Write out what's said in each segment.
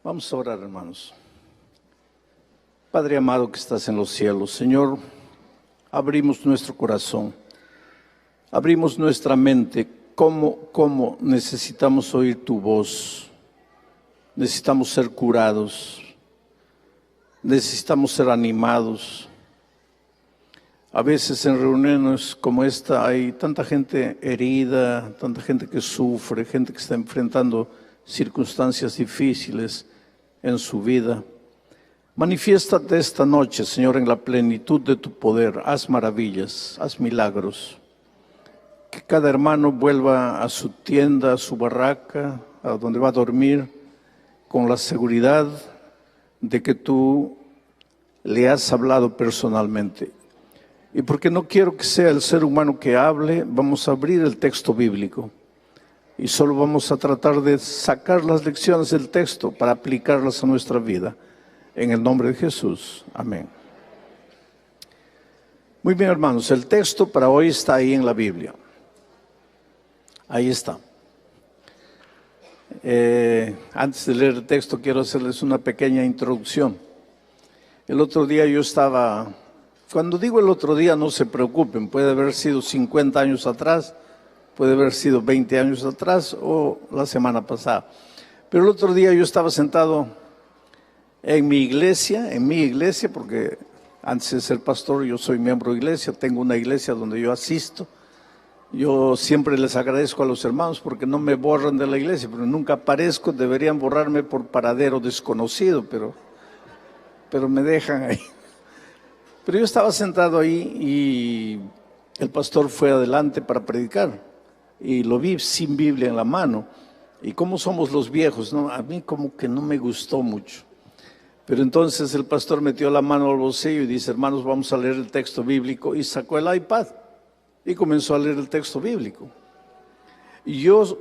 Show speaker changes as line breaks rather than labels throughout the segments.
Vamos a orar, hermanos. Padre amado que estás en los cielos, Señor, abrimos nuestro corazón, abrimos nuestra mente, cómo necesitamos oír tu voz, necesitamos ser curados, necesitamos ser animados. A veces en reuniones como esta hay tanta gente herida, tanta gente que sufre, gente que está enfrentando circunstancias difíciles en su vida. Manifiéstate esta noche, Señor, en la plenitud de tu poder. Haz maravillas, haz milagros. Que cada hermano vuelva a su tienda, a su barraca, a donde va a dormir, con la seguridad de que tú le has hablado personalmente. Y porque no quiero que sea el ser humano que hable, vamos a abrir el texto bíblico. Y solo vamos a tratar de sacar las lecciones del texto para aplicarlas a nuestra vida. En el nombre de Jesús. Amén. Muy bien, hermanos, el texto para hoy está ahí en la Biblia. Ahí está. Antes de leer el texto, quiero hacerles una pequeña introducción. El otro día yo estaba... Cuando digo el otro día, no se preocupen, puede haber sido 50 años atrás, puede haber sido 20 años atrás o la semana pasada. Pero el otro día yo estaba sentado en mi iglesia, porque antes de ser pastor yo soy miembro de iglesia, tengo una iglesia donde yo asisto. Yo siempre les agradezco a los hermanos porque no me borran de la iglesia, porque nunca aparezco, deberían borrarme por paradero desconocido, pero me dejan ahí. Pero yo estaba sentado ahí y el pastor fue adelante para predicar y lo vi sin Biblia en la mano. Y como somos los viejos, ¿no? A mí como que no me gustó mucho. Pero entonces el pastor metió la mano al bolsillo y dice, hermanos, vamos a leer el texto bíblico, y sacó el iPad y comenzó a leer el texto bíblico. Y yo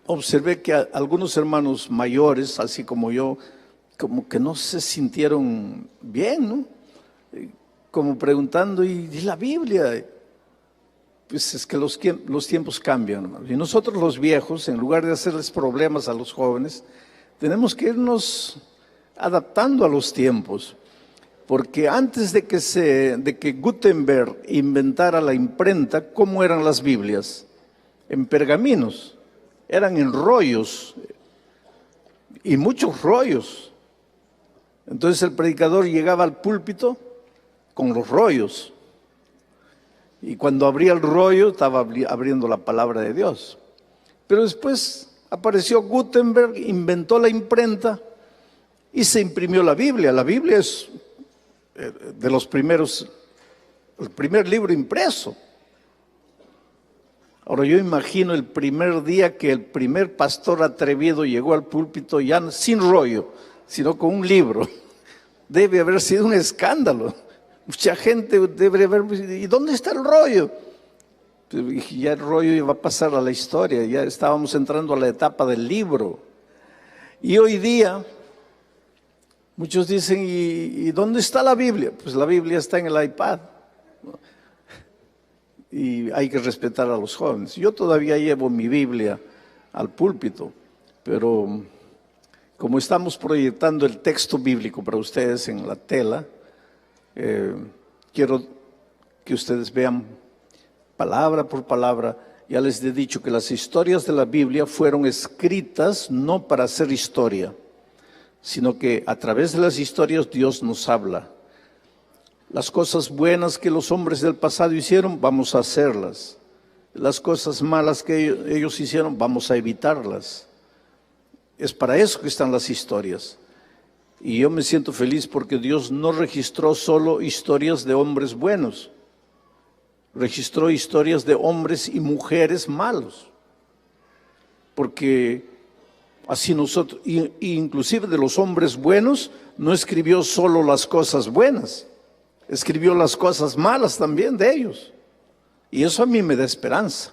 observé que algunos hermanos mayores, así como yo, como que no se sintieron bien, ¿no? Como preguntando, ¿y la Biblia? Pues es que los tiempos cambian, hermanos. Y nosotros los viejos, en lugar de hacerles problemas a los jóvenes, tenemos que irnos adaptando a los tiempos. Porque antes de que Gutenberg inventara la imprenta, ¿cómo eran las Biblias? En pergaminos, eran en rollos, y muchos rollos. Entonces el predicador llegaba al púlpito con los rollos, y cuando abría el rollo estaba abriendo la palabra de Dios. Pero después apareció Gutenberg, inventó la imprenta y se imprimió la Biblia. La Biblia es de los primeros, el primer libro impreso. Ahora yo imagino el primer día que el primer pastor atrevido llegó al púlpito ya sin rollo, sino con un libro. Debe haber sido un escándalo. Mucha gente debe haber... ¿Y dónde está el rollo? Ya el rollo iba a pasar a la historia, ya estábamos entrando a la etapa del libro. Y hoy día, muchos dicen, ¿y dónde está la Biblia? Pues la Biblia está en el iPad. Y hay que respetar a los jóvenes. Yo todavía llevo mi Biblia al púlpito, pero como estamos proyectando el texto bíblico para ustedes en la tela, quiero que ustedes vean palabra por palabra. Ya les he dicho que las historias de la Biblia fueron escritas no para hacer historia, sino que a través de las historias Dios nos habla. Las cosas buenas que los hombres del pasado hicieron, vamos a hacerlas. Las cosas malas que ellos hicieron, vamos a evitarlas. Es para eso que están las historias. Y yo me siento feliz porque Dios no registró solo historias de hombres buenos, registró historias de hombres y mujeres malos. Porque así nosotros, inclusive de los hombres buenos, no escribió solo las cosas buenas, escribió las cosas malas también de ellos. Y eso a mí me da esperanza,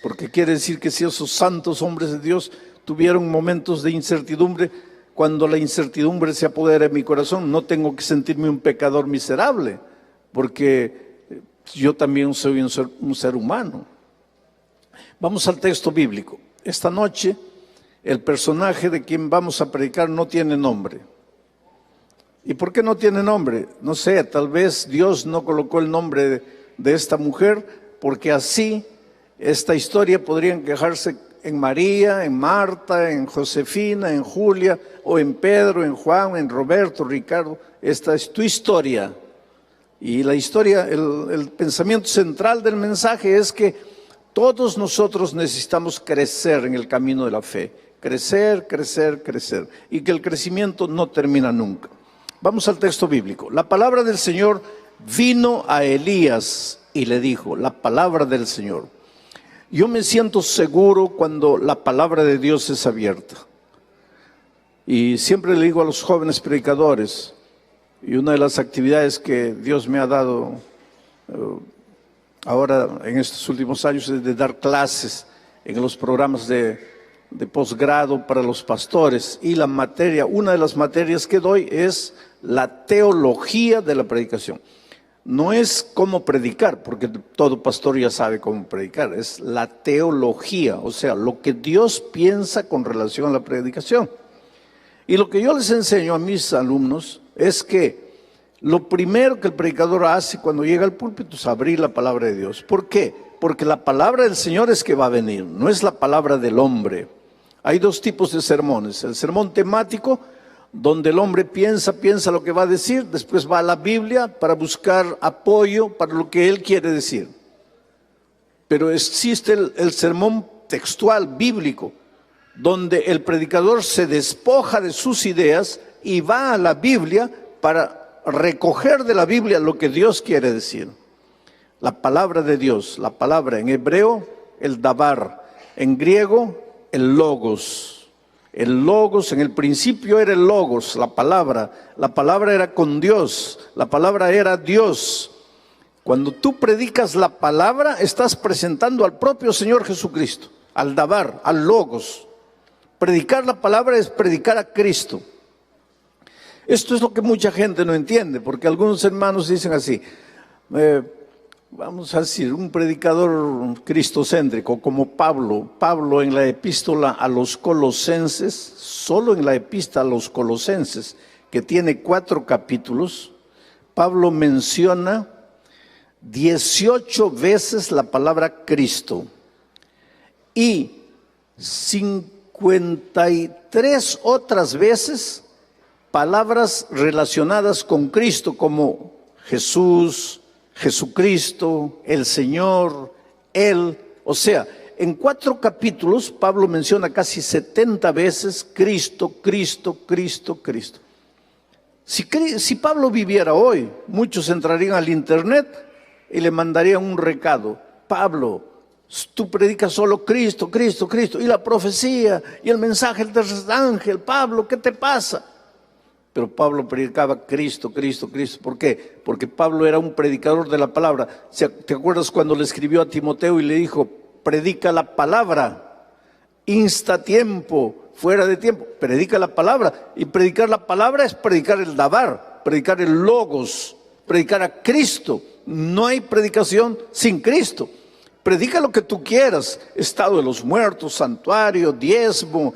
porque quiere decir que si esos santos hombres de Dios tuvieron momentos de incertidumbre, cuando la incertidumbre se apodera de mi corazón, no tengo que sentirme un pecador miserable, porque yo también soy un ser humano. Vamos al texto bíblico. Esta noche el personaje de quien vamos a predicar no tiene nombre. ¿Y por qué no tiene nombre? No sé, tal vez Dios no colocó el nombre de esta mujer, porque así esta historia podría encajarse en María, en Marta, en Josefina, en Julia, o en Pedro, en Juan, en Roberto, Ricardo. Esta es tu historia. Y la historia, el pensamiento central del mensaje es que todos nosotros necesitamos crecer en el camino de la fe. Crecer, crecer, crecer. Y que el crecimiento no termina nunca. Vamos al texto bíblico. La palabra del Señor vino a Elías y le dijo, la palabra del Señor. Yo me siento seguro cuando la palabra de Dios es abierta. Y siempre le digo a los jóvenes predicadores, y una de las actividades que Dios me ha dado ahora en estos últimos años es de dar clases en los programas de posgrado para los pastores. Y la materia, una de las materias que doy es la teología de la predicación. No es cómo predicar, porque todo pastor ya sabe cómo predicar, es la teología, o sea, lo que Dios piensa con relación a la predicación. Y lo que yo les enseño a mis alumnos es que lo primero que el predicador hace cuando llega al púlpito es abrir la palabra de Dios. ¿Por qué? Porque la palabra del Señor es que va a venir, no es la palabra del hombre. Hay dos tipos de sermones, el sermón temático, donde el hombre piensa lo que va a decir, después va a la Biblia para buscar apoyo para lo que él quiere decir. Pero existe el sermón textual bíblico, donde el predicador se despoja de sus ideas y va a la Biblia para recoger de la Biblia lo que Dios quiere decir. La palabra de Dios, la palabra en hebreo, el dabar, en griego, el logos. El logos, en el principio era el logos, la palabra era con Dios, la palabra era Dios. Cuando tú predicas la palabra, estás presentando al propio Señor Jesucristo, al dabar, al logos. Predicar la palabra es predicar a Cristo. Esto es lo que mucha gente no entiende, porque algunos hermanos dicen así, vamos a decir, un predicador cristocéntrico como Pablo en la epístola a los Colosenses, solo en la epístola a los Colosenses, que tiene 4 capítulos, Pablo menciona 18 veces la palabra Cristo y 53 otras veces palabras relacionadas con Cristo como Jesús, Jesucristo, el Señor, Él. O sea, en 4 capítulos Pablo menciona casi 70 veces Cristo, Cristo, Cristo, Cristo. Si Pablo viviera hoy, muchos entrarían al internet y le mandarían un recado. Pablo, tú predicas solo Cristo, Cristo, Cristo, y la profecía, y el mensaje del tercer ángel. Pablo, ¿qué te pasa? Pero Pablo predicaba Cristo, Cristo, Cristo. ¿Por qué? Porque Pablo era un predicador de la palabra. ¿Te acuerdas cuando le escribió a Timoteo y le dijo, predica la palabra, insta tiempo, fuera de tiempo? Predica la palabra. Y predicar la palabra es predicar el dabar, predicar el logos, predicar a Cristo. No hay predicación sin Cristo. Predica lo que tú quieras, estado de los muertos, santuario, diezmo,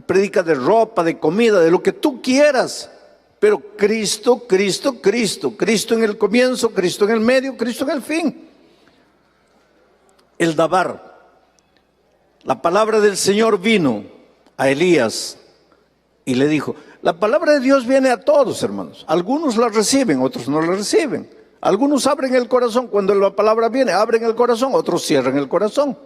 predica de ropa, de comida, de lo que tú quieras. Pero Cristo, Cristo, Cristo. Cristo en el comienzo, Cristo en el medio, Cristo en el fin. El dabar. La palabra del Señor vino a Elías y le dijo, la palabra de Dios viene a todos, hermanos. Algunos la reciben, otros no la reciben. Algunos abren el corazón cuando la palabra viene, abren el corazón, otros cierran el corazón.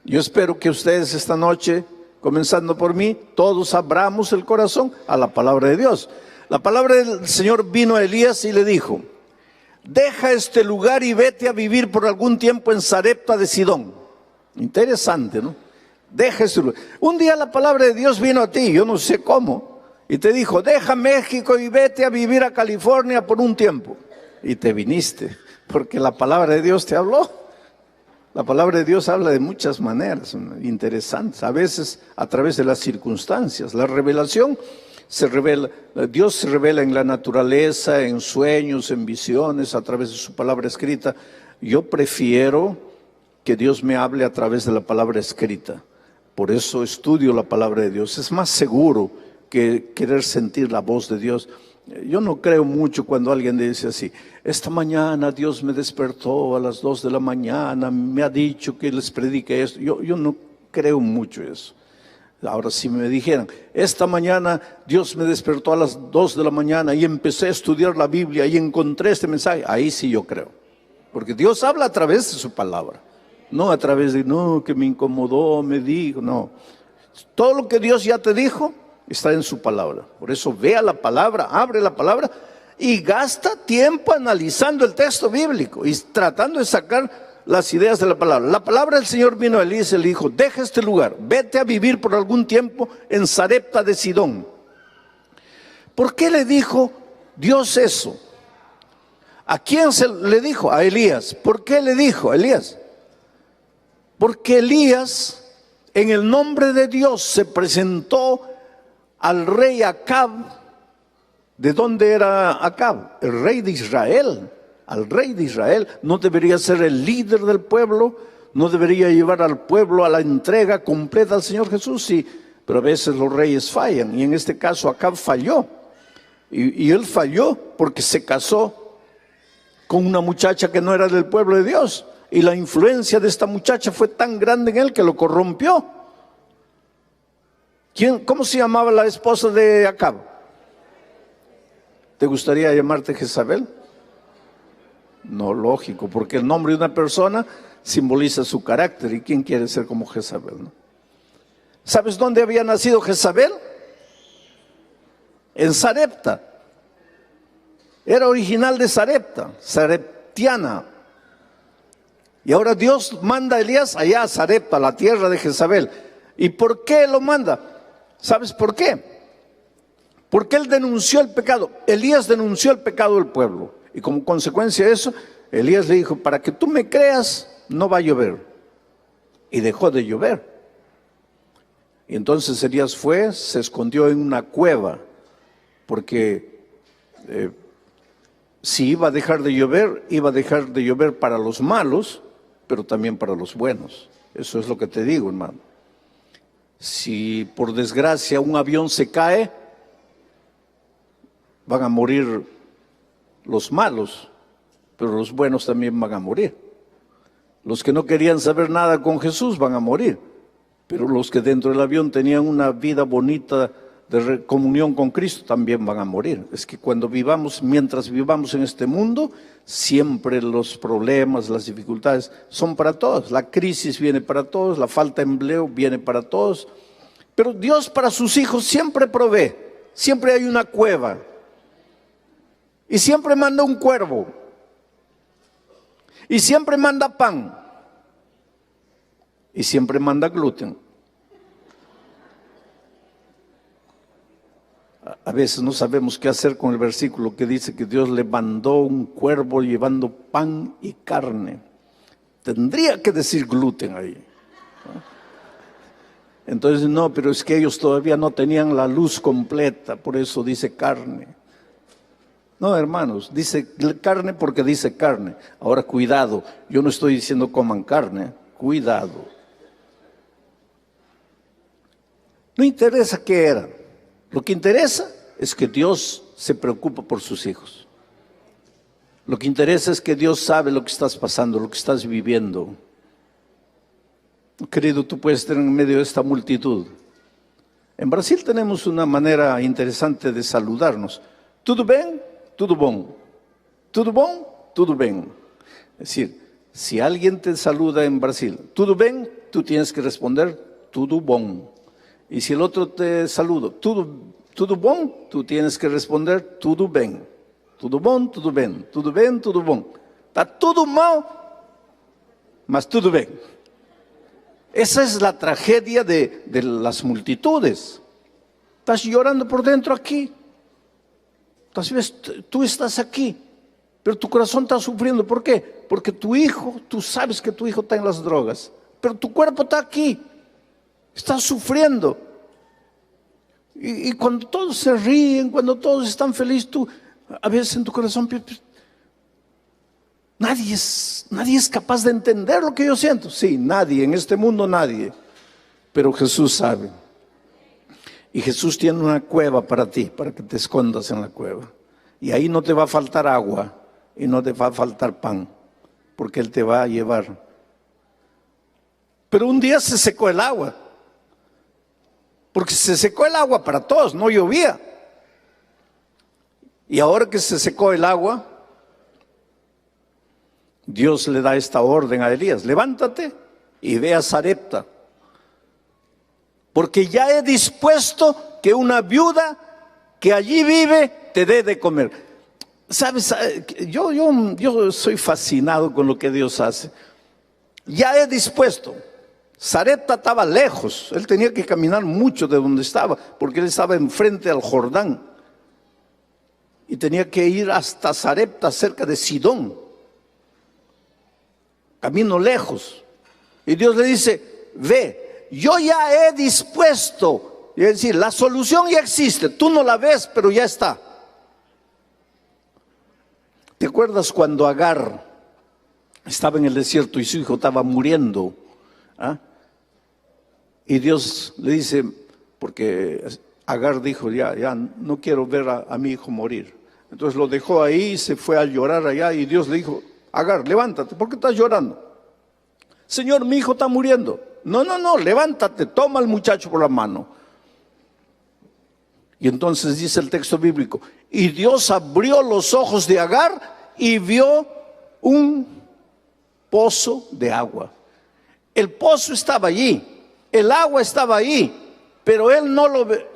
Yo espero que ustedes esta noche, comenzando por mí, todos abramos el corazón a la palabra de Dios. La palabra del Señor vino a Elías y le dijo, deja este lugar y vete a vivir por algún tiempo en Sarepta de Sidón. Interesante, ¿no? Deja este lugar. Un día la palabra de Dios vino a ti, yo no sé cómo, y te dijo, deja México y vete a vivir a California por un tiempo. Y te viniste, porque la palabra de Dios te habló. La palabra de Dios habla de muchas maneras interesantes, a veces a través de las circunstancias. La revelación se revela, Dios se revela en la naturaleza, en sueños, en visiones, a través de su palabra escrita. Yo prefiero que Dios me hable a través de la palabra escrita, Por eso estudio la palabra de Dios. Es más seguro que querer sentir la voz de Dios. Yo no creo mucho cuando alguien dice así: esta mañana Dios me despertó a las 2 de la mañana, me ha dicho que les predique esto. Yo no creo mucho eso. Ahora, si me dijeran: esta mañana Dios me despertó a las 2 de la mañana y empecé a estudiar la Biblia y encontré este mensaje, ahí sí yo creo. Porque Dios habla a través de su palabra, no a través de, no, que me incomodó, me dijo, no. Todo lo que Dios ya te dijo está en su palabra. Por eso vea la palabra, abre la palabra y gasta tiempo analizando el texto bíblico y tratando de sacar las ideas de la palabra. La palabra del Señor vino a Elías y le dijo: deja este lugar, vete a vivir por algún tiempo en Sarepta de Sidón. ¿Por qué le dijo Dios eso? ¿A quién se le dijo? A Elías. ¿Por qué le dijo a Elías? Porque Elías, en el nombre de Dios, se presentó al rey Acab. ¿De dónde era Acab? El rey de Israel. Al rey de Israel. No debería ser el líder del pueblo, no debería llevar al pueblo a la entrega completa al Señor Jesús, sí, pero a veces los reyes fallan, y en este caso Acab falló, y él falló porque se casó con una muchacha que no era del pueblo de Dios, y la influencia de esta muchacha fue tan grande en él que lo corrompió. ¿Cómo se llamaba la esposa de Acab? ¿Te gustaría llamarte Jezabel? No, lógico, porque el nombre de una persona simboliza su carácter, y ¿quién quiere ser como Jezabel, no? ¿Sabes dónde había nacido Jezabel? En Sarepta. Era original de Sarepta, sareptiana. Y ahora Dios manda a Elías allá a Sarepta, la tierra de Jezabel. ¿Y por qué lo manda? ¿Sabes por qué? Porque él denunció el pecado. Elías denunció el pecado del pueblo. Y como consecuencia de eso, Elías le dijo: para que tú me creas, no va a llover. Y dejó de llover. Y entonces Elías fue, se escondió en una cueva, porque si iba a dejar de llover, iba a dejar de llover para los malos, pero también para los buenos. Eso es lo que te digo, hermano. Si por desgracia un avión se cae, van a morir los malos, pero los buenos también van a morir. Los que no querían saber nada con Jesús van a morir, pero los que dentro del avión tenían una vida bonita de comunión con Cristo también van a morir. Es que mientras vivamos en este mundo, siempre los problemas, las dificultades son para todos. La crisis viene para todos, la falta de empleo viene para todos, pero Dios para sus hijos siempre provee, siempre hay una cueva. Y siempre manda un cuervo. Y siempre manda pan. Y siempre manda gluten. A veces no sabemos qué hacer con el versículo que dice que Dios le mandó un cuervo llevando pan y carne. Tendría que decir gluten ahí. Entonces no, pero es que ellos todavía no tenían la luz completa, por eso dice carne. No, hermanos, dice carne porque dice carne. Ahora, cuidado, yo no estoy diciendo coman carne, cuidado. No interesa qué era. Lo que interesa es que Dios se preocupa por sus hijos. Lo que interesa es que Dios sabe lo que estás pasando, lo que estás viviendo. Querido, tú puedes estar en medio de esta multitud. En Brasil tenemos una manera interesante de saludarnos. ¿Tudo bem? Tudo bom. ¿Tudo bom? Tudo bem. Es decir, si alguien te saluda en Brasil, ¿tudo bem? Tú tienes que responder, tudo bom. Y si el otro te saluda, tudo bom? Tú tienes que responder, tudo bem. Tudo bom, tudo bem. Tudo bem, tudo bom. Está tudo mal, mas tudo bem. Esa es la tragedia de las multitudes. Estás llorando por dentro aquí. Tú estás aquí, pero tu corazón está sufriendo. ¿Por qué? Porque tu hijo, tú sabes que tu hijo está en las drogas, pero tu cuerpo está aquí, está sufriendo. Y cuando todos se ríen, cuando todos están felices, tú a veces en tu corazón, nadie es capaz de entender lo que yo siento. Sí, nadie, en este mundo nadie. pero Jesús sabe. Y Jesús tiene una cueva para ti, para que te escondas en la cueva. Y ahí no te va a faltar agua y no te va a faltar pan, porque Él te va a llevar. Pero un día se secó el agua, porque se secó el agua para todos, no llovía. Y ahora que se secó el agua, Dios le da esta orden a Elías: levántate y ve a Sarepta, porque ya he dispuesto que una viuda que allí vive te dé de comer. ¿Sabes? Yo soy fascinado con lo que Dios hace. Ya he dispuesto. Sarepta estaba lejos, él tenía que caminar mucho de donde estaba, porque él estaba enfrente al Jordán. Y tenía que ir hasta Sarepta, cerca de Sidón. Camino lejos. Y Dios le dice: ve, yo ya he dispuesto. Y es decir, la solución ya existe, tú no la ves, pero ya está. ¿Te acuerdas cuando Agar estaba en el desierto y su hijo estaba muriendo? ¿Ah? Y Dios le dice, porque Agar dijo: ya no quiero ver a mi hijo morir. Entonces lo dejó ahí, se fue a llorar allá, y Dios le dijo: Agar, levántate, ¿por qué estás llorando? Señor, mi hijo está muriendo. No, levántate, toma al muchacho por la mano. Y entonces dice el texto bíblico: y Dios abrió los ojos de Agar y vio un pozo de agua. El pozo estaba allí, el agua estaba allí, pero él no lo ve.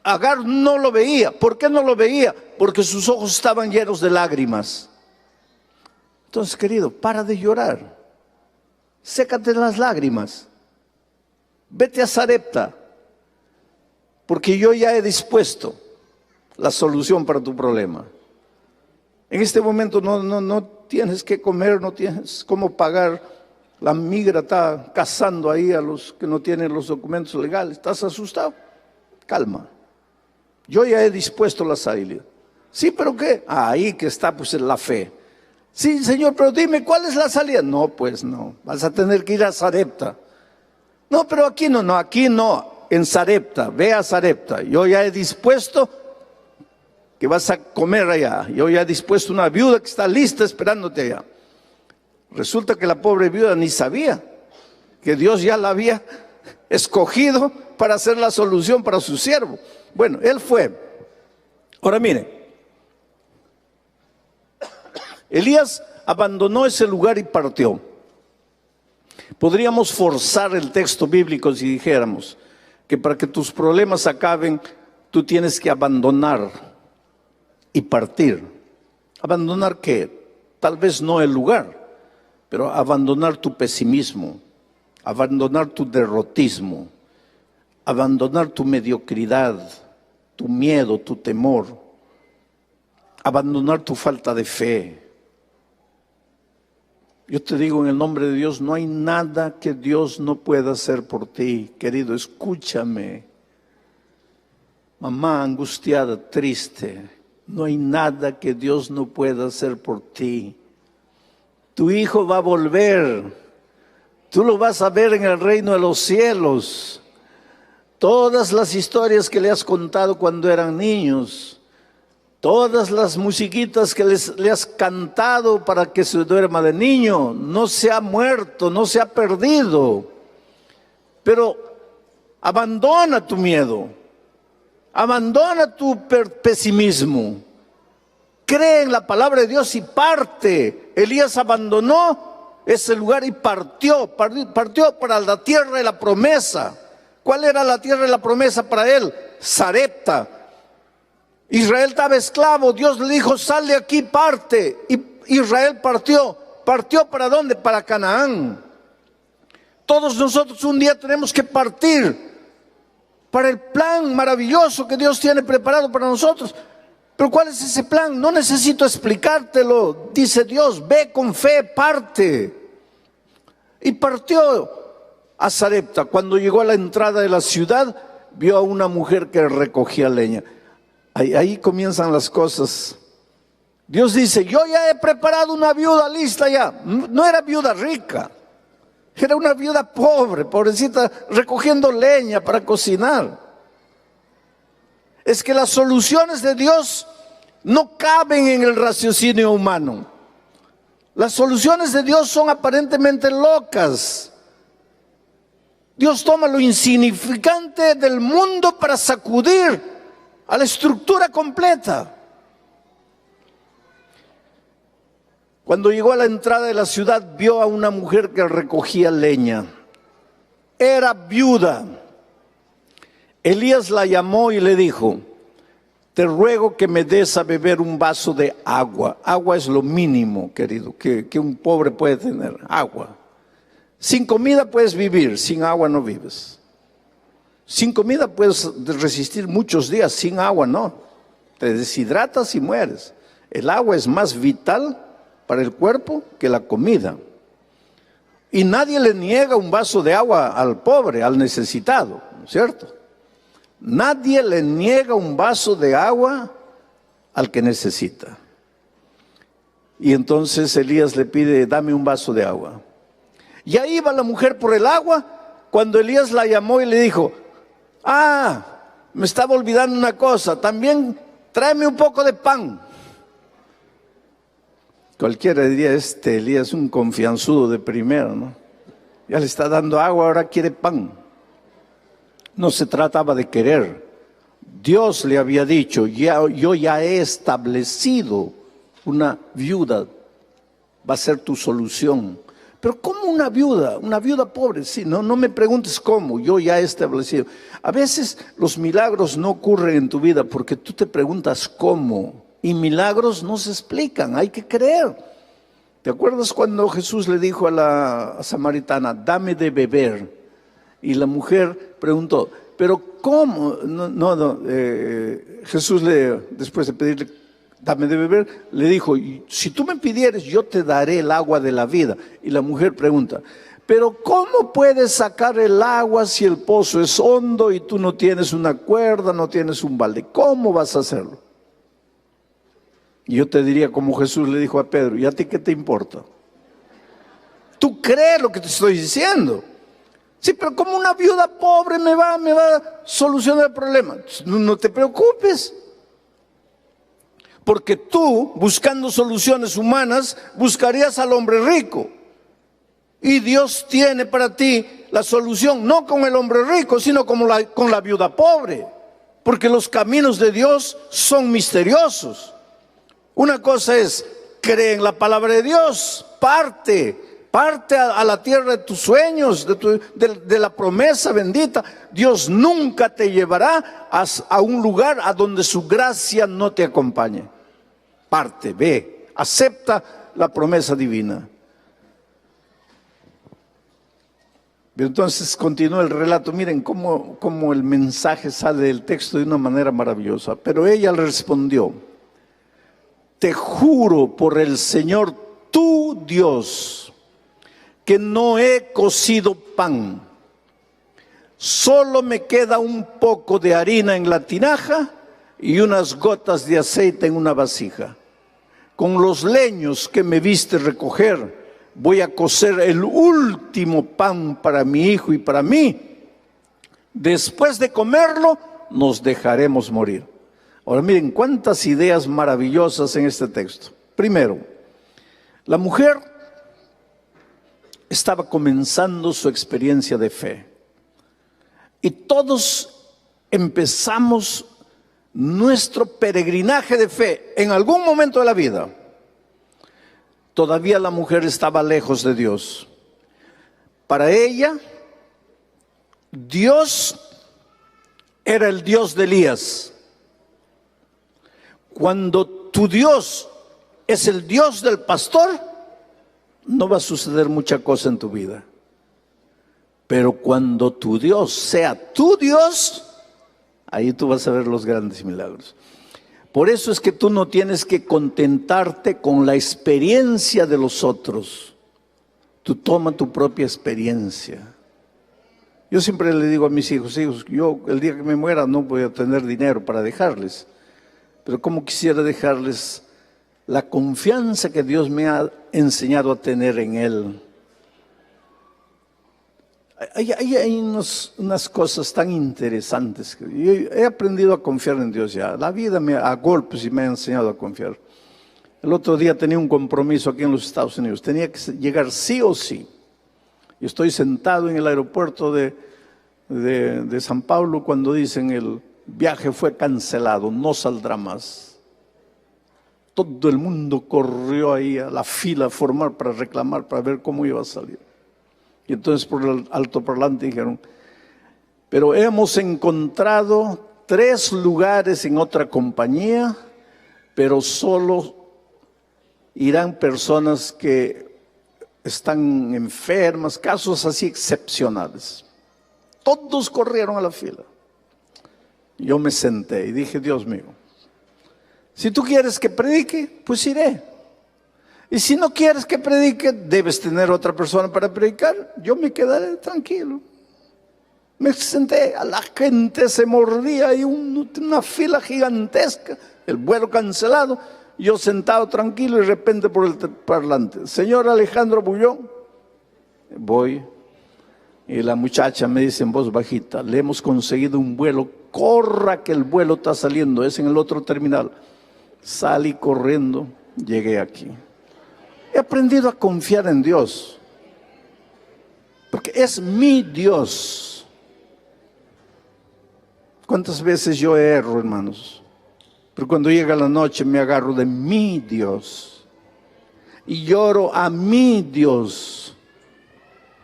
Agar no lo veía. ¿Por qué no lo veía? Porque sus ojos estaban llenos de lágrimas. Entonces, querido, para de llorar, sécate las lágrimas, vete a Sarepta, porque yo ya he dispuesto la solución para tu problema. En este momento no tienes que comer, no tienes cómo pagar. La migra está cazando ahí a los que no tienen los documentos legales. ¿Estás asustado? Calma. Yo ya he dispuesto la salida. Sí, pero ¿qué? Ahí que está pues la fe. Sí, Señor, pero dime, ¿cuál es la salida? No, pues no, vas a tener que ir a Sarepta. No, pero aquí no, en Sarepta, ve a Sarepta. Yo ya he dispuesto que vas a comer allá. Yo ya he dispuesto una viuda que está lista esperándote allá. Resulta que la pobre viuda ni sabía que Dios ya la había escogido para hacer la solución para su siervo. Bueno, él fue. Ahora mire, Elías abandonó ese lugar y partió. Podríamos forzar el texto bíblico si dijéramos que para que tus problemas acaben, tú tienes que abandonar y partir. ¿Abandonar qué? Tal vez no el lugar, pero abandonar tu pesimismo, abandonar tu derrotismo, abandonar tu mediocridad, tu miedo, tu temor, abandonar tu falta de fe. Yo te digo en el nombre de Dios, no hay nada que Dios no pueda hacer por ti. Querido, escúchame. Mamá angustiada, triste, no hay nada que Dios no pueda hacer por ti. Tu hijo va a volver. Tú lo vas a ver en el reino de los cielos. Todas las historias que le has contado cuando eran niños, todas las musiquitas que le has cantado para que se duerma de niño, no se ha muerto, no se ha perdido. Pero abandona tu miedo, abandona tu pesimismo, cree en la palabra de Dios y parte. Elías abandonó ese lugar y partió para la tierra de la promesa. ¿Cuál era la tierra de la promesa para él? Sarepta. Israel estaba esclavo, Dios le dijo: sal de aquí, parte. Y Israel partió. ¿Partió para dónde? Para Canaán. Todos nosotros un día tenemos que partir para el plan maravilloso que Dios tiene preparado para nosotros. Pero ¿cuál es ese plan? No necesito explicártelo. Dice Dios: ve con fe, parte. Y partió a Sarepta. Cuando llegó a la entrada de la ciudad, vio a una mujer que recogía leña. Ahí comienzan las cosas. Dios dice: yo ya he preparado una viuda lista ya. No era viuda rica, Era una viuda pobre, pobrecita, recogiendo leña para cocinar. Es que las soluciones de Dios no caben en el raciocinio humano. Las soluciones de Dios son aparentemente locas. Dios toma lo insignificante del mundo para sacudir a la estructura completa. Cuando llegó a la entrada de la ciudad, vio a una mujer que recogía leña. Era viuda. Elías la llamó y le dijo: te ruego que me des a beber un vaso de agua. Agua es lo mínimo, querido, que un pobre puede tener. Agua. Sin comida puedes vivir, sin agua no vives. Sin comida puedes resistir muchos días, sin agua no. Te deshidratas y mueres. El agua es más vital para el cuerpo que la comida. Y nadie le niega un vaso de agua al pobre, al necesitado, ¿no es cierto? Nadie le niega un vaso de agua al que necesita. Y entonces Elías le pide: dame un vaso de agua. Y ahí va la mujer por el agua, cuando Elías la llamó y le dijo: me estaba olvidando una cosa, también tráeme un poco de pan. Cualquiera diría: Elías es un confianzudo de primero, ¿no? Ya le está dando agua, ahora quiere pan. No se trataba de querer. Dios le había dicho: yo ya he establecido una viuda, va a ser tu solución. Pero ¿cómo una viuda? Una viuda pobre. Sí, no me preguntes cómo, yo ya he establecido. A veces los milagros no ocurren en tu vida porque tú te preguntas cómo. Y milagros no se explican, hay que creer. ¿Te acuerdas cuando Jesús le dijo a la samaritana: dame de beber? Y la mujer preguntó: ¿pero cómo? Jesús después de pedirle: dame de beber, le dijo: si tú me pidieres, yo te daré el agua de la vida. Y la mujer pregunta: ¿pero cómo puedes sacar el agua si el pozo es hondo y tú no tienes una cuerda, no tienes un balde? ¿Cómo vas a hacerlo? Y yo te diría como Jesús le dijo a Pedro: ¿y a ti qué te importa? ¿Tú crees lo que te estoy diciendo? Sí, pero como una viuda pobre me va a solucionar el problema. No te preocupes. Porque tú, buscando soluciones humanas, buscarías al hombre rico. Y Dios tiene para ti la solución, no con el hombre rico, sino con la viuda pobre. Porque los caminos de Dios son misteriosos. Una cosa es: cree en la palabra de Dios, parte a la tierra de tus sueños, de la promesa bendita. Dios nunca te llevará a un lugar a donde su gracia no te acompañe. Parte, ve, acepta la promesa divina. Entonces continúa el relato. Miren cómo el mensaje sale del texto de una manera maravillosa. Pero ella le respondió: te juro por el Señor tu Dios que no he cocido pan. Solo me queda un poco de harina en la tinaja y unas gotas de aceite en una vasija. Con los leños que me viste recoger, voy a cocer el último pan para mi hijo y para mí. Después de comerlo, nos dejaremos morir. Ahora miren cuántas ideas maravillosas en este texto. Primero, la mujer estaba comenzando su experiencia de fe. Y todos empezamos nuestro peregrinaje de fe en algún momento de la vida. Todavía la mujer estaba lejos de Dios. Para ella, Dios era el Dios de Elías. Cuando tu Dios es el Dios del pastor, no va a suceder mucha cosa en tu vida. Pero cuando tu Dios sea tu Dios, ahí tú vas a ver los grandes milagros. Por eso es que tú no tienes que contentarte con la experiencia de los otros. Tú toma tu propia experiencia. Yo siempre le digo a mis hijos: yo el día que me muera no voy a tener dinero para dejarles. Pero como quisiera dejarles la confianza que Dios me ha enseñado a tener en Él. Hay unas cosas tan interesantes. Yo he aprendido a confiar en Dios ya. La vida a golpes y me ha enseñado a confiar. El otro día tenía un compromiso aquí en los Estados Unidos. Tenía que llegar sí o sí. Y estoy sentado en el aeropuerto de San Pablo cuando dicen el viaje fue cancelado, no saldrá más. Todo el mundo corrió ahí a la fila a formar para reclamar, para ver cómo iba a salir. Y entonces por el altoparlante dijeron, pero hemos encontrado 3 lugares en otra compañía, pero solo irán personas que están enfermas, casos así excepcionales. Todos corrieron a la fila. Yo me senté y dije, Dios mío, si tú quieres que predique, pues iré. Y si no quieres que predique, debes tener otra persona para predicar. Yo me quedaré tranquilo. Me senté, a la gente se mordía y una fila gigantesca, el vuelo cancelado. Yo sentado tranquilo y de repente por el parlante, señor Alejandro Bullón, voy. Y la muchacha me dice en voz bajita, le hemos conseguido un vuelo, corra que el vuelo está saliendo, es en el otro terminal. Salí corriendo, llegué aquí. He aprendido a confiar en Dios, porque es mi Dios. ¿Cuántas veces yo erro, hermanos? Pero cuando llega la noche me agarro de mi Dios y lloro a mi Dios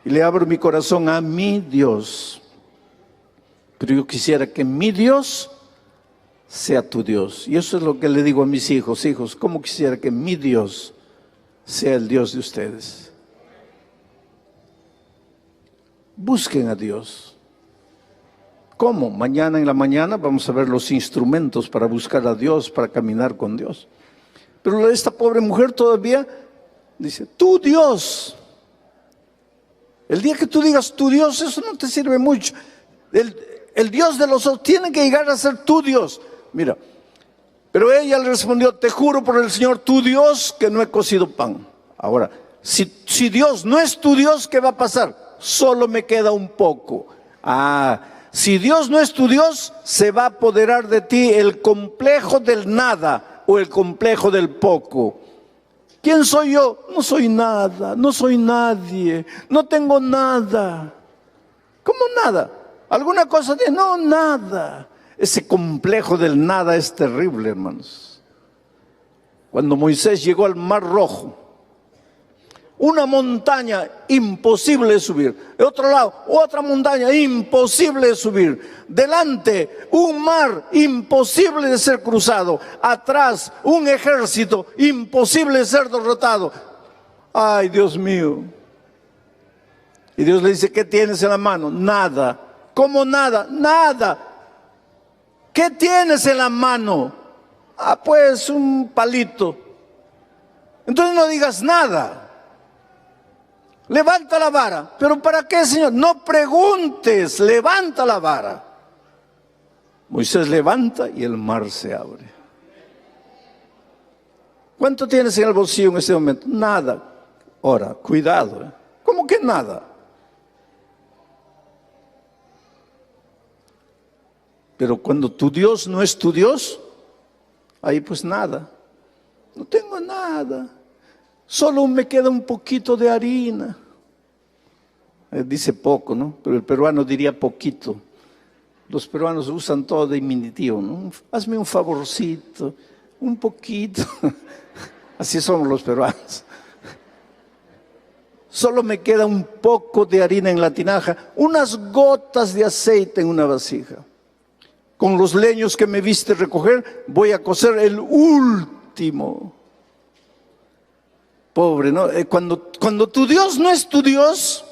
y le abro mi corazón a mi Dios. Pero yo quisiera que mi Dios sea tu Dios. Y eso es lo que le digo a mis hijos. Hijos, ¿cómo quisiera que mi Dios sea el Dios de ustedes? Busquen a Dios. ¿Cómo? Mañana en la mañana vamos a ver los instrumentos para buscar a Dios, para caminar con Dios. Pero esta pobre mujer todavía dice, tu Dios. El día que tú digas tu Dios, eso no te sirve mucho. El Dios de los otros tiene que llegar a ser tu Dios. Mira, pero ella le respondió, te juro por el Señor tu Dios que no he cocido pan. Ahora, si Dios no es tu Dios, ¿qué va a pasar? Solo me queda un poco. Si Dios no es tu Dios, se va a apoderar de ti el complejo del nada o el complejo del poco. ¿Quién soy yo? No soy nada, no soy nadie, no tengo nada. ¿Cómo nada? ¿Alguna cosa tiene? No, nada. Ese complejo del nada es terrible, hermanos. Cuando Moisés llegó al Mar Rojo, una montaña imposible de subir. De otro lado, otra montaña imposible de subir. Delante, un mar imposible de ser cruzado. Atrás, un ejército imposible de ser derrotado. Ay, Dios mío. Y Dios le dice, ¿qué tienes en la mano? Nada. ¿Cómo nada? Nada. ¿Qué tienes en la mano? Pues un palito. Entonces no digas nada. Levanta la vara. ¿Pero para qué, Señor? No preguntes, levanta la vara. Moisés levanta y el mar se abre. ¿Cuánto tienes en el bolsillo en este momento? Nada. Ahora, cuidado. ¿Cómo que nada? Pero cuando tu Dios no es tu Dios, ahí pues nada. No tengo nada. Solo me queda un poquito de harina. Dice poco, ¿no? Pero el peruano diría poquito. Los peruanos usan todo de diminutivo, ¿no? Hazme un favorcito, un poquito. Así somos los peruanos. Solo me queda un poco de harina en la tinaja, unas gotas de aceite en una vasija. Con los leños que me viste recoger, voy a cocer el último. Pobre, ¿no? Cuando tu Dios no es tu Dios,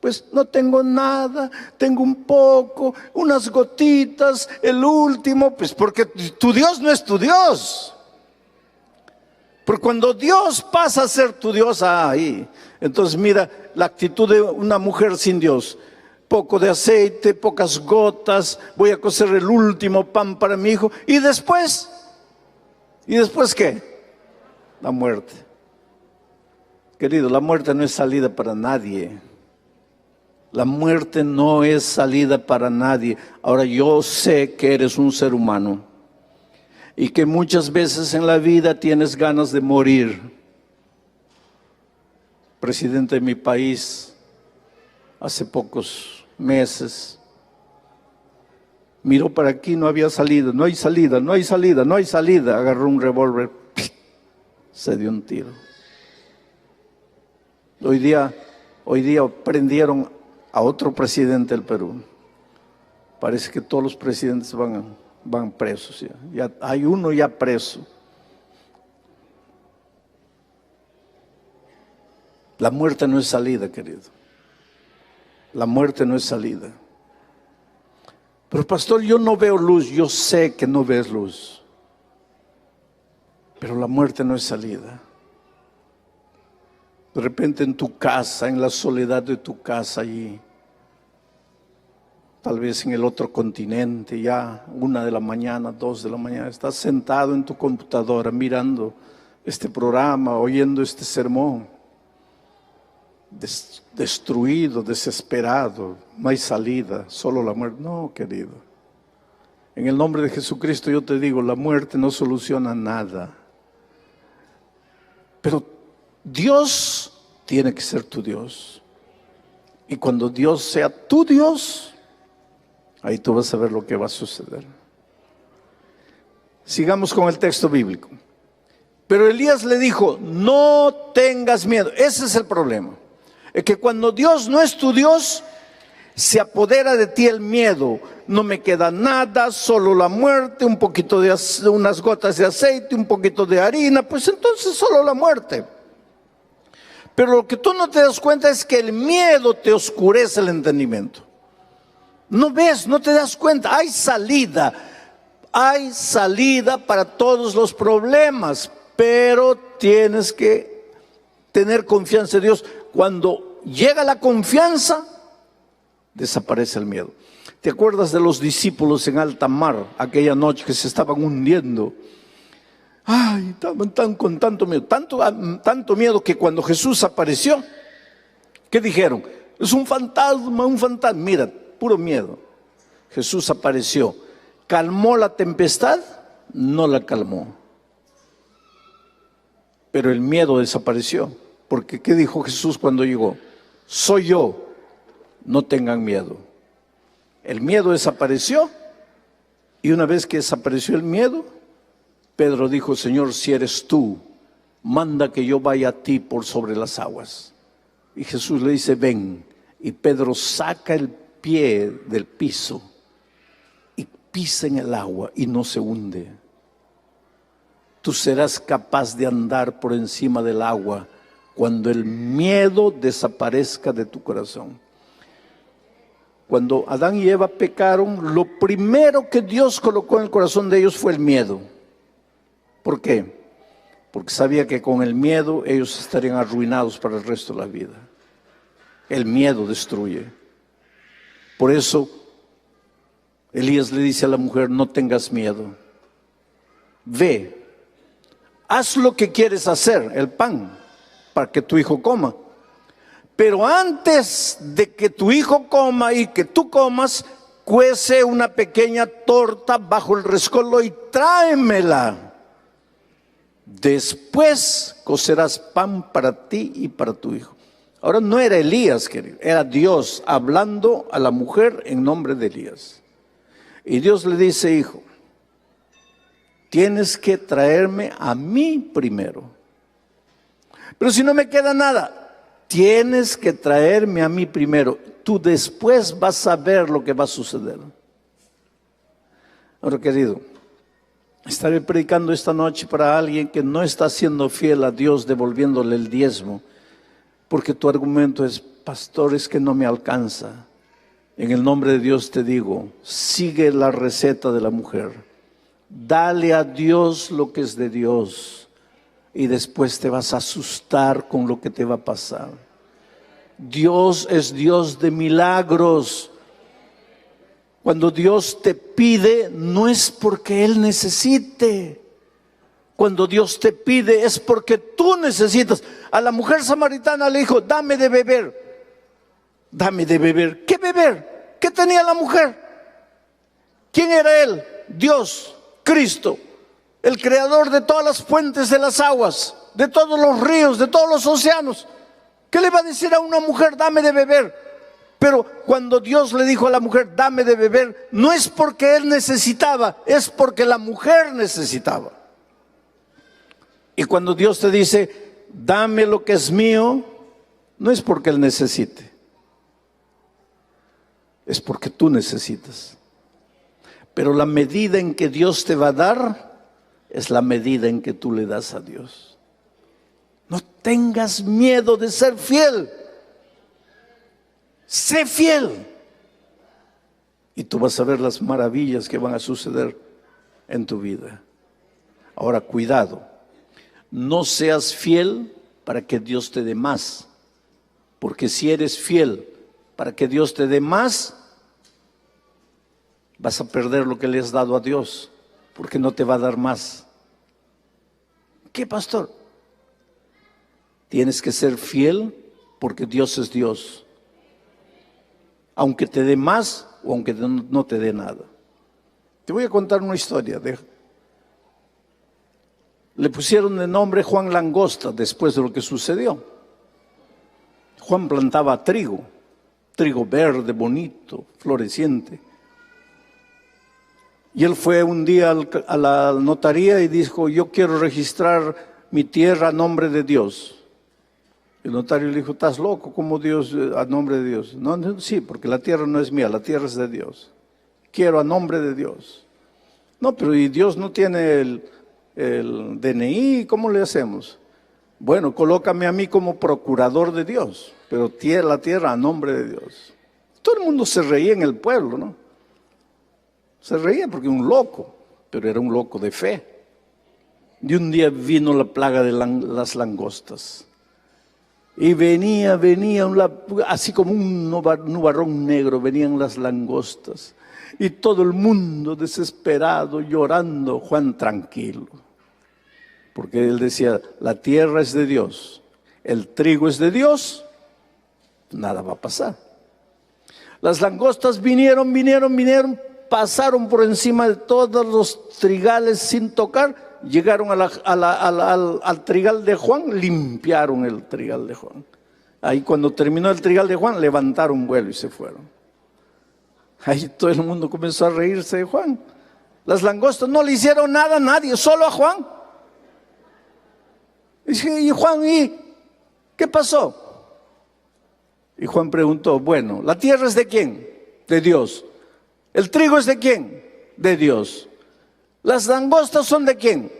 pues no tengo nada, tengo un poco, unas gotitas, el último, pues porque tu Dios no es tu Dios. Porque cuando Dios pasa a ser tu Dios, ahí, entonces mira la actitud de una mujer sin Dios. Poco de aceite, pocas gotas, voy a cocer el último pan para mi hijo. ¿Y después qué? La muerte. Querido, la muerte no es salida para nadie. La muerte no es salida para nadie. Ahora, yo sé que eres un ser humano y que muchas veces en la vida tienes ganas de morir. Presidente de mi país, hace pocos meses, miró para aquí, no había salida, no hay salida, no hay salida, no hay salida. Agarró un revólver, se dio un tiro. Hoy día prendieron a otro presidente del Perú. Parece que todos los presidentes van presos. Ya hay uno ya preso. La muerte no es salida, querido. La muerte no es salida. Pero pastor, yo no veo luz. Yo sé que no ves luz. Pero la muerte no es salida. De repente en tu casa, en la soledad de tu casa allí, tal vez en el otro continente, ya 1 de la mañana, 2 de la mañana, estás sentado en tu computadora mirando este programa, oyendo este sermón, destruido, desesperado, no hay salida, solo la muerte. No, querido. En el nombre de Jesucristo yo te digo, la muerte no soluciona nada. Pero Dios tiene que ser tu Dios. Y cuando Dios sea tu Dios, ahí tú vas a ver lo que va a suceder. Sigamos con el texto bíblico. Pero Elías le dijo, no tengas miedo. Ese es el problema. Es que cuando Dios no es tu Dios, se apodera de ti el miedo. No me queda nada, solo la muerte, un poquito de unas gotas de aceite, un poquito de harina, pues entonces solo la muerte. Pero lo que tú no te das cuenta es que el miedo te oscurece el entendimiento. No ves, no te das cuenta, hay salida para todos los problemas, pero tienes que tener confianza en Dios. Cuando llega la confianza, desaparece el miedo. ¿Te acuerdas de los discípulos en alta mar, aquella noche que se estaban hundiendo? Ay, estaban con tanto miedo, tanto miedo que cuando Jesús apareció, ¿qué dijeron? Es un fantasma, un fantasma. Mira, puro miedo. Jesús apareció. ¿Calmó la tempestad? No la calmó. Pero el miedo desapareció. Porque ¿qué dijo Jesús cuando llegó? Soy yo, no tengan miedo. El miedo desapareció. Y una vez que desapareció el miedo, Pedro dijo, Señor, si eres tú, manda que yo vaya a ti por sobre las aguas. Y Jesús le dice, ven. Y Pedro saca el pie del piso y pisa en el agua y no se hunde. Tú serás capaz de andar por encima del agua cuando el miedo desaparezca de tu corazón. Cuando Adán y Eva pecaron, lo primero que Dios colocó en el corazón de ellos fue el miedo. ¿Por qué? Porque sabía que con el miedo ellos estarían arruinados para el resto de la vida. El miedo destruye. Por eso Elías le dice a la mujer, no tengas miedo. Ve, haz lo que quieres hacer, el pan, para que tu hijo coma. Pero antes de que tu hijo coma y que tú comas, cuece una pequeña torta bajo el rescoldo y tráemela. Después cocerás pan para ti y para tu hijo. Ahora no era Elías, querido, era Dios hablando a la mujer en nombre de Elías. Y Dios le dice, hijo, tienes que traerme a mí primero. Pero si no me queda nada, tienes que traerme a mí primero. Tú después vas a ver lo que va a suceder. Ahora, querido, estaré predicando esta noche para alguien que no está siendo fiel a Dios devolviéndole el diezmo, porque tu argumento es, pastor, es que no me alcanza. En el nombre de Dios te digo, sigue la receta de la mujer. Dale a Dios lo que es de Dios y después te vas a asustar con lo que te va a pasar. Dios es Dios de milagros. Cuando Dios te pide, no es porque Él necesite. Cuando Dios te pide, es porque tú necesitas. A la mujer samaritana le dijo, dame de beber. dame de beber. ¿Qué beber? ¿Qué tenía la mujer? ¿Quién era él? Dios, Cristo, el creador de todas las fuentes de las aguas, de todos los ríos, de todos los océanos. ¿Qué le va a decir a una mujer, dame de beber? Pero cuando Dios le dijo a la mujer, dame de beber, no es porque él necesitaba, es porque la mujer necesitaba. Y cuando Dios te dice, dame lo que es mío, no es porque él necesite, es porque tú necesitas. Pero la medida en que Dios te va a dar es la medida en que tú le das a Dios. No tengas miedo de ser fiel. Sé fiel. Y tú vas a ver las maravillas que van a suceder en tu vida. Ahora, cuidado. No seas fiel para que Dios te dé más. Porque si eres fiel para que Dios te dé más, vas a perder lo que le has dado a Dios, porque no te va a dar más. ¿Qué, pastor? Tienes que ser fiel porque Dios es Dios. Aunque te dé más o aunque no te dé nada. Te voy a contar una historia. Le pusieron de nombre Juan Langosta después de lo que sucedió. Juan plantaba trigo verde, bonito, floreciente. Y él fue un día a la notaría y dijo, yo quiero registrar mi tierra a nombre de Dios. El notario le dijo, ¿estás loco? ¿Cómo Dios, a nombre de Dios? No, sí, porque la tierra no es mía, la tierra es de Dios. Quiero a nombre de Dios. No, pero ¿y Dios no tiene el DNI? ¿Cómo le hacemos? Bueno, colócame a mí como procurador de Dios, pero la tierra a nombre de Dios. Todo el mundo se reía en el pueblo, ¿no? Se reía porque un loco, pero era un loco de fe. Y un día vino la plaga de las langostas. Y venía, así como un nubarrón negro, venían las langostas. Y todo el mundo desesperado, llorando. Juan tranquilo. Porque él decía, la tierra es de Dios, el trigo es de Dios, nada va a pasar. Las langostas vinieron, pasaron por encima de todos los trigales sin tocar. Llegaron al trigal de Juan, limpiaron el trigal de Juan. Ahí cuando terminó el trigal de Juan, levantaron vuelo y se fueron. Ahí todo el mundo comenzó a reírse de Juan. Las langostas no le hicieron nada a nadie, solo a Juan. Y Juan, ¿y qué pasó? Y Juan preguntó, bueno, ¿la tierra es de quién? De Dios. ¿El trigo es de quién? De Dios. ¿Las langostas son de quién?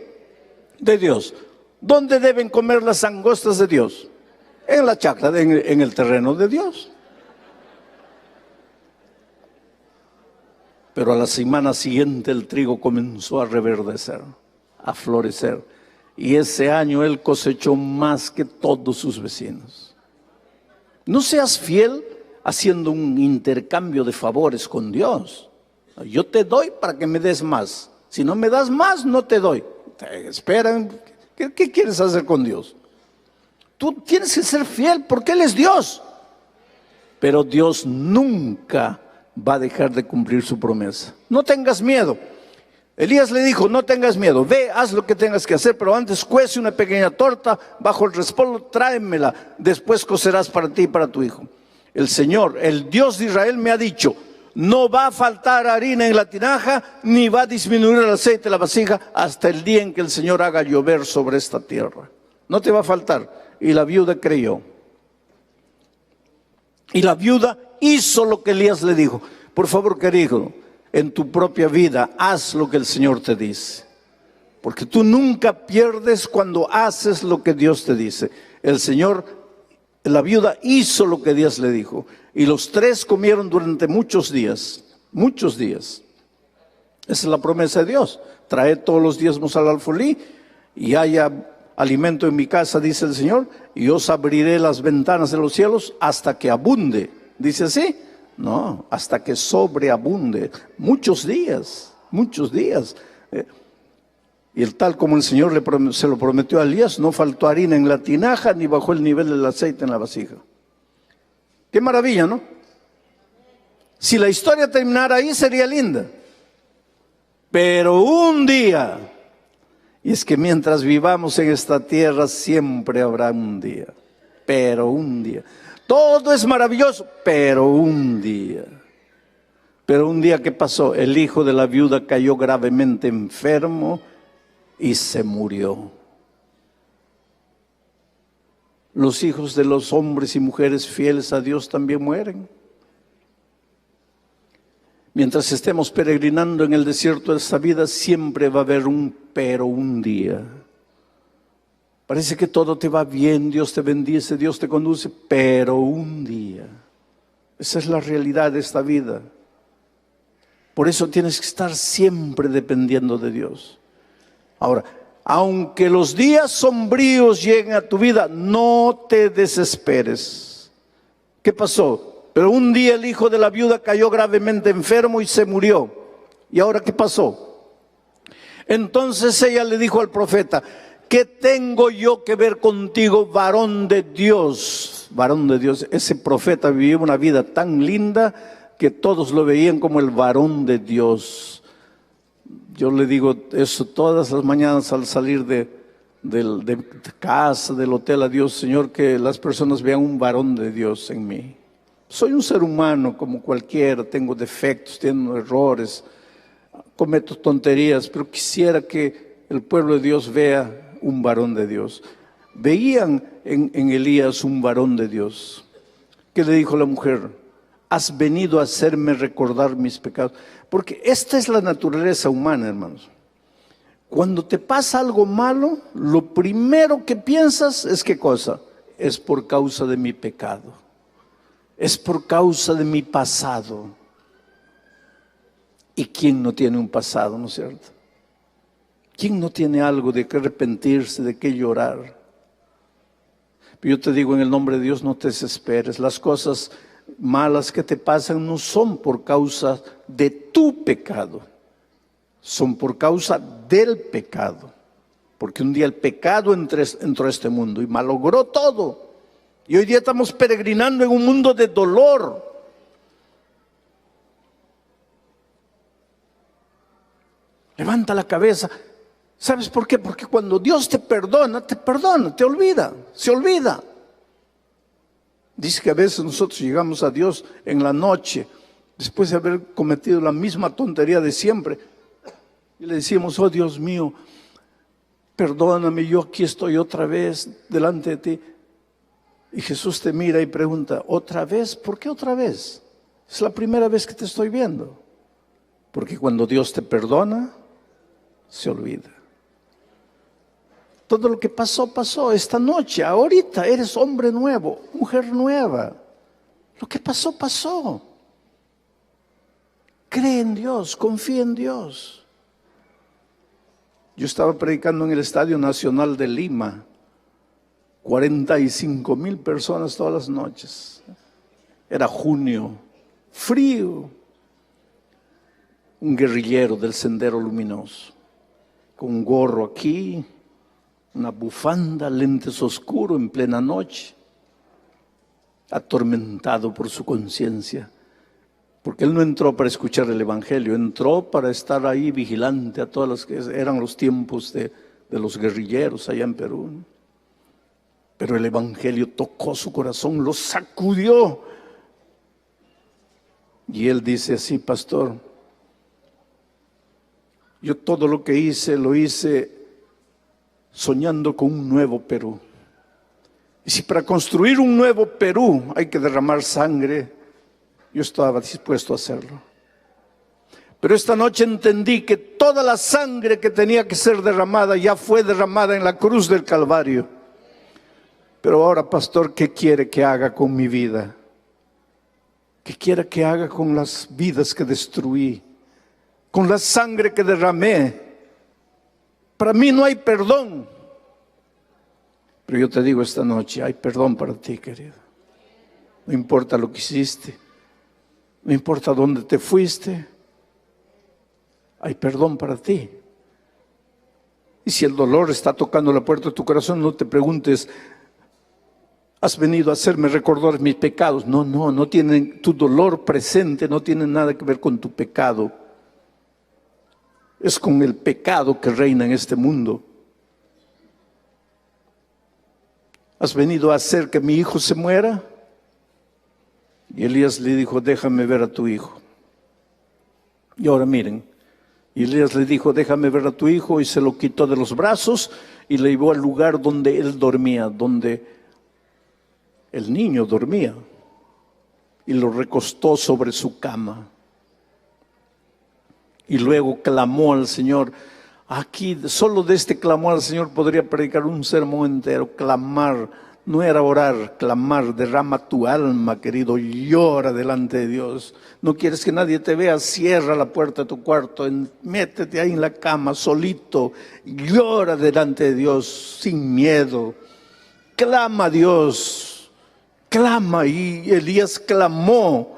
De Dios. ¿Dónde deben comer las langostas de Dios? En la chacra, en el terreno de Dios. Pero a la semana siguiente el trigo comenzó a reverdecer, a florecer. Y ese año él cosechó más que todos sus vecinos. No seas fiel haciendo un intercambio de favores con Dios. Yo te doy para que me des más. Si no me das más, no te doy. Espera, ¿qué quieres hacer con Dios? Tú tienes que ser fiel porque Él es Dios. Pero Dios nunca va a dejar de cumplir su promesa. No tengas miedo. Elías le dijo, no tengas miedo, ve, haz lo que tengas que hacer, pero antes cuece una pequeña torta bajo el respaldo, tráemela, después cocerás para ti y para tu hijo. El Señor, el Dios de Israel me ha dicho, no va a faltar harina en la tinaja, ni va a disminuir el aceite en la vasija, hasta el día en que el Señor haga llover sobre esta tierra. No te va a faltar. Y la viuda creyó. Y la viuda hizo lo que Elías le dijo. Por favor, querido, en tu propia vida, haz lo que el Señor te dice. Porque tú nunca pierdes cuando haces lo que Dios te dice. El Señor, la viuda hizo lo que Dios le dijo. Y los tres comieron durante muchos días. Muchos días. Esa es la promesa de Dios. Traed todos los diezmos al alfolí y haya alimento en mi casa, dice el Señor, y os abriré las ventanas de los cielos hasta que abunde. ¿Dice así? No, hasta que sobreabunde. Muchos días, muchos días. Y tal como el Señor se lo prometió a Elías, no faltó harina en la tinaja ni bajó el nivel del aceite en la vasija. Qué maravilla, ¿no? Si la historia terminara ahí sería linda. Pero un día, y es que mientras vivamos en esta tierra siempre habrá un día, pero un día. Todo es maravilloso, pero un día. Pero un día, ¿qué pasó? El hijo de la viuda cayó gravemente enfermo y se murió. Los hijos de los hombres y mujeres fieles a Dios también mueren. Mientras estemos peregrinando en el desierto de esta vida, siempre va a haber un pero un día. Parece que todo te va bien, Dios te bendice, Dios te conduce, pero un día. Esa es la realidad de esta vida. Por eso tienes que estar siempre dependiendo de Dios. Ahora, aunque los días sombríos lleguen a tu vida, no te desesperes. ¿Qué pasó? Pero un día el hijo de la viuda cayó gravemente enfermo y se murió. ¿Y ahora qué pasó? Entonces ella le dijo al profeta: ¿qué tengo yo que ver contigo, varón de Dios? Varón de Dios. Ese profeta vivió una vida tan linda que todos lo veían como el varón de Dios. Yo le digo eso todas las mañanas al salir de casa, del hotel, a Dios: Señor, que las personas vean un varón de Dios en mí. Soy un ser humano como cualquiera, tengo defectos, tengo errores, cometo tonterías, pero quisiera que el pueblo de Dios vea un varón de Dios. Veían en Elías un varón de Dios. ¿Qué le dijo la mujer? Has venido a hacerme recordar mis pecados. Porque esta es la naturaleza humana, hermanos. Cuando te pasa algo malo, lo primero que piensas es ¿qué cosa? Es por causa de mi pecado. Es por causa de mi pasado. ¿Y quién no tiene un pasado, no es cierto? ¿Quién no tiene algo de qué arrepentirse, de qué llorar? Pero yo te digo, en el nombre de Dios, no te desesperes. Las cosas malas que te pasan no son por causa de tu pecado, son por causa del pecado. Porque un día el pecado entró a este mundo y malogró todo. Y hoy día estamos peregrinando en un mundo de dolor. Levanta la cabeza. ¿Sabes por qué? Porque cuando Dios te perdona, te olvida, se olvida. Dice que a veces nosotros llegamos a Dios en la noche, después de haber cometido la misma tontería de siempre, y le decimos: oh Dios mío, perdóname, yo aquí estoy otra vez delante de ti. Y Jesús te mira y pregunta: ¿otra vez? ¿Por qué otra vez? Es la primera vez que te estoy viendo. Porque cuando Dios te perdona, se olvida. Todo lo que pasó, pasó. Esta noche, ahorita, eres hombre nuevo, mujer nueva. Lo que pasó, pasó. Cree en Dios, confía en Dios. Yo estaba predicando en el Estadio Nacional de Lima. 45,000 personas todas las noches. Era junio, frío. Un guerrillero del Sendero Luminoso, con un gorro aquí, una bufanda, lentes oscuros en plena noche, atormentado por su conciencia, porque él no entró para escuchar el Evangelio, entró para estar ahí vigilante a todas las que eran los tiempos de los guerrilleros allá en Perú. Pero el Evangelio tocó su corazón, lo sacudió. Y él dice así: pastor, yo todo lo que hice, lo hice soñando con un nuevo Perú. Y si para construir un nuevo Perú hay que derramar sangre, yo estaba dispuesto a hacerlo. Pero esta noche entendí que toda la sangre que tenía que ser derramada ya fue derramada en la cruz del Calvario. Pero ahora, pastor, ¿qué quiere que haga con mi vida? ¿Qué quiere que haga con las vidas que destruí? Con la sangre que derramé. Para mí no hay perdón. Pero yo te digo esta noche, hay perdón para ti, querido. No importa lo que hiciste, no importa dónde te fuiste, hay perdón para ti. Y si el dolor está tocando la puerta de tu corazón, no te preguntes: Has venido a hacerme recordar mis pecados. No, no tienen, tu dolor presente no tiene nada que ver con tu pecado. Es con el pecado que reina en este mundo. ¿Has venido a hacer que mi hijo se muera? Y Elías le dijo, déjame ver a tu hijo. Y ahora miren, y Elías le dijo, déjame ver a tu hijo, y se lo quitó de los brazos y le llevó al lugar donde él dormía, donde el niño dormía, y lo recostó sobre su cama. Y luego clamó al Señor. Aquí, solo de este clamor al Señor podría predicar un sermón entero. Clamar, no era orar, clamar. Derrama tu alma, querido, llora delante de Dios. No quieres que nadie te vea, cierra la puerta de tu cuarto, métete ahí en la cama, solito, llora delante de Dios, sin miedo. Clama a Dios, clama. Y Elías clamó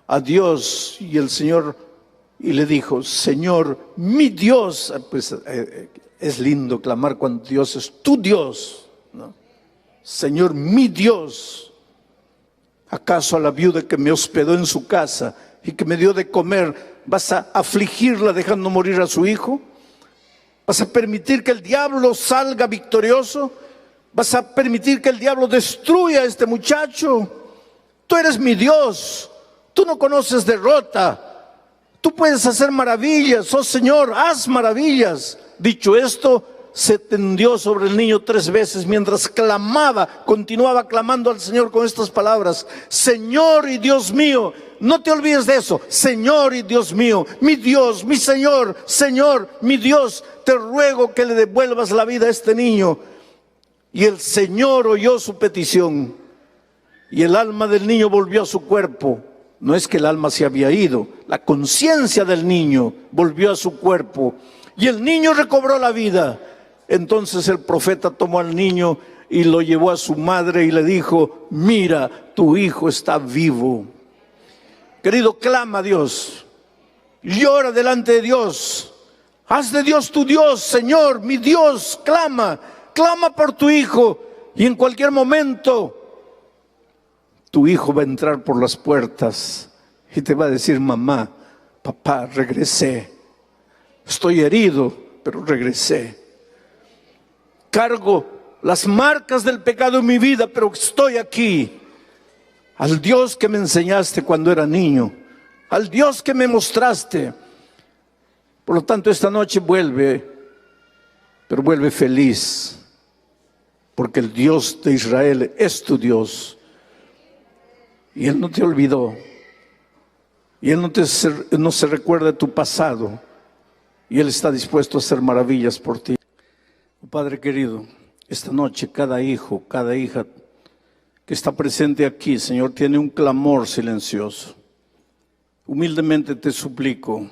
a Dios, y el Señor... Y le dijo, Señor, mi Dios. Pues es lindo clamar cuando Dios es tu Dios, ¿no? Señor, mi Dios. ¿Acaso a la viuda que me hospedó en su casa y que me dio de comer, vas a afligirla dejando morir a su hijo? ¿Vas a permitir que el diablo salga victorioso? ¿Vas a permitir que el diablo destruya a este muchacho? Tú eres mi Dios. Tú no conoces derrota. Tú puedes hacer maravillas, oh Señor, haz maravillas. Dicho esto, se tendió sobre el niño 3 veces mientras clamaba, continuaba clamando al Señor con estas palabras: Señor y Dios mío. No te olvides de eso. Señor y Dios mío, mi Dios, mi Señor, Señor, mi Dios, te ruego que le devuelvas la vida a este niño. Y el Señor oyó su petición, y el alma del niño volvió a su cuerpo. No es que el alma se había ido, la conciencia del niño volvió a su cuerpo y el niño recobró la vida. Entonces el profeta tomó al niño y lo llevó a su madre y le dijo: mira, tu hijo está vivo. Querido, clama a Dios, llora delante de Dios, haz de Dios tu Dios. Señor, mi Dios, clama por tu hijo, y en cualquier momento tu hijo va a entrar por las puertas y te va a decir: mamá, papá, regresé. Estoy herido, pero regresé. Cargo las marcas del pecado en mi vida, pero estoy aquí. Al Dios que me enseñaste cuando era niño, al Dios que me mostraste. Por lo tanto, esta noche vuelve, pero vuelve feliz, porque el Dios de Israel es tu Dios. Y Él no te olvidó. Y Él no se recuerda de tu pasado. Y Él está dispuesto a hacer maravillas por ti. Padre querido, esta noche cada hijo, cada hija que está presente aquí, Señor, tiene un clamor silencioso. Humildemente te suplico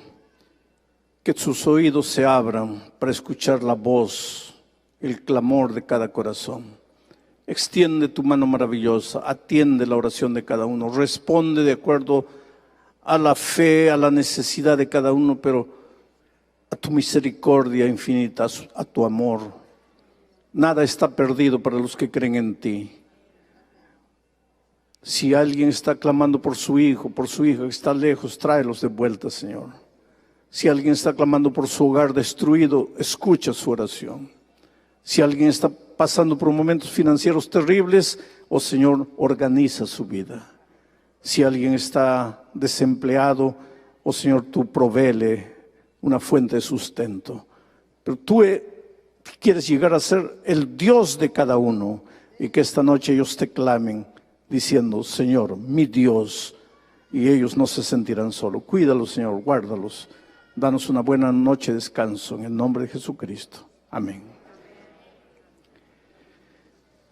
que sus oídos se abran para escuchar la voz, el clamor de cada corazón. Extiende tu mano maravillosa, atiende la oración de cada uno, responde de acuerdo a la fe, a la necesidad de cada uno, pero a tu misericordia infinita, a tu amor. Nada está perdido para los que creen en ti. Si alguien está clamando por su hijo, por su hija que está lejos, tráelos de vuelta, Señor. Si alguien está clamando por su hogar destruido, escucha su oración. Si alguien está pasando por momentos financieros terribles, oh Señor, organiza su vida. Si alguien está desempleado, oh Señor, tú provéele una fuente de sustento. Pero tú quieres llegar a ser el Dios de cada uno, y que esta noche ellos te clamen diciendo: Señor, mi Dios, y ellos no se sentirán solos. Cuídalos, Señor, guárdalos. Danos una buena noche de descanso en el nombre de Jesucristo. Amén.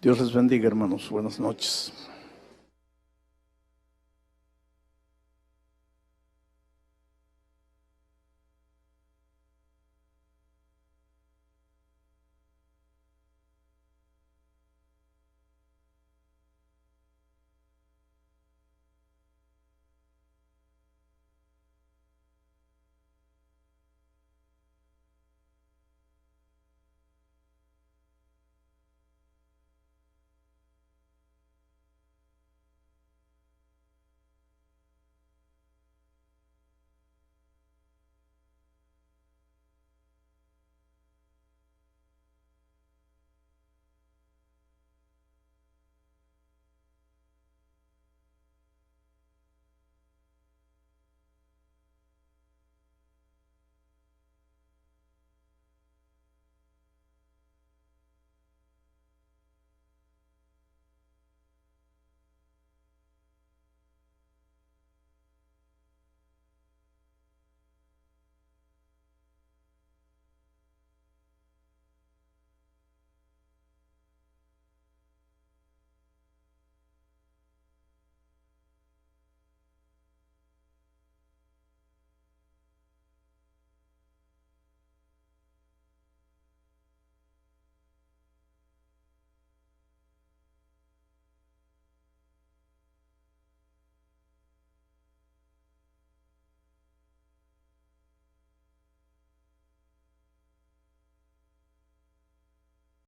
Dios les bendiga, hermanos. Buenas noches.